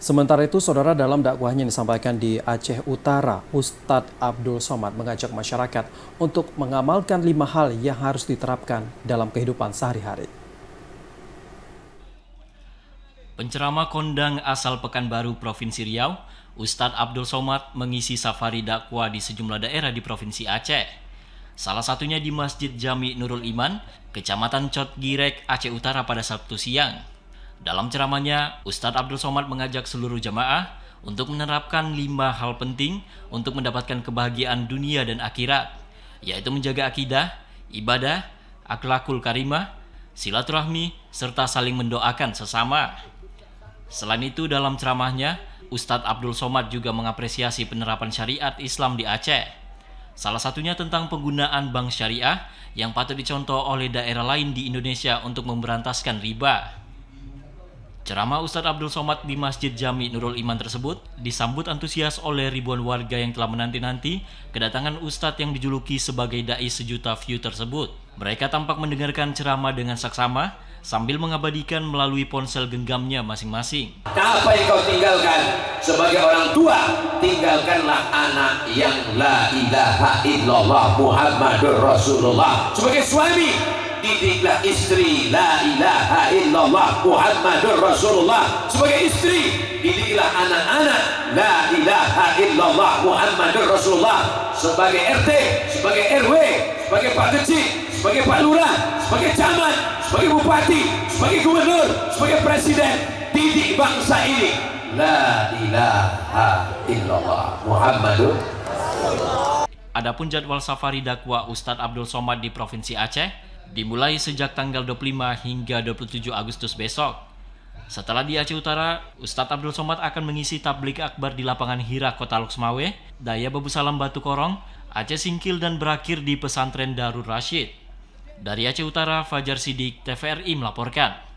Sementara itu, saudara, dalam dakwahnya yang disampaikan di Aceh Utara, Ustadz Abdul Somad mengajak masyarakat untuk mengamalkan 5 hal yang harus diterapkan dalam kehidupan sehari-hari. Penceramah kondang asal Pekanbaru, Provinsi Riau, Ustadz Abdul Somad mengisi safari dakwah di sejumlah daerah di Provinsi Aceh. Salah satunya di Masjid Jami Nurul Iman, Kecamatan Cot Girek, Aceh Utara pada Sabtu siang. Dalam ceramahnya, Ustadz Abdul Somad mengajak seluruh jamaah untuk menerapkan 5 hal penting untuk mendapatkan kebahagiaan dunia dan akhirat, yaitu menjaga akidah, ibadah, akhlakul karimah, silaturahmi, serta saling mendoakan sesama. Selain itu, dalam ceramahnya, Ustadz Abdul Somad juga mengapresiasi penerapan syariat Islam di Aceh. Salah satunya tentang penggunaan bank syariah yang patut dicontoh oleh daerah lain di Indonesia untuk memberantaskan riba. Ceramah Ustadz Abdul Somad di Masjid Jami Nurul Iman tersebut disambut antusias oleh ribuan warga yang telah menanti-nanti kedatangan Ustadz yang dijuluki sebagai dai sejuta view tersebut. Mereka tampak mendengarkan ceramah dengan saksama sambil mengabadikan melalui ponsel genggamnya masing-masing. Apa yang kau tinggalkan sebagai orang tua? Tinggalkanlah anak yang la ilaha illallah Muhammadur Rasulullah. Sebagai suami, didiklah istri la ilaha illallah Muhammadur Rasulullah. Sebagai istri, didiklah anak-anak la ilaha illallah Muhammadur Rasulullah. Sebagai RT, sebagai RW, sebagai Pak Kecil, sebagai Pak Lurah, sebagai camat, sebagai bupati, sebagai gubernur, sebagai presiden, didik bangsa ini la ilaha illallah Muhammadur. Adapun jadwal safari dakwah Ustadz Abdul Somad di Provinsi Aceh dimulai sejak tanggal 25 hingga 27 Agustus besok. Setelah di Aceh Utara, Ustadz Abdul Somad akan mengisi tablik akbar di lapangan Hira, Kota Loksmawe, Daya Babu Salam Batu Korong, Aceh Singkil, dan berakhir di pesantren Darul Rashid. Dari Aceh Utara, Fajar Sidik, TVRI melaporkan.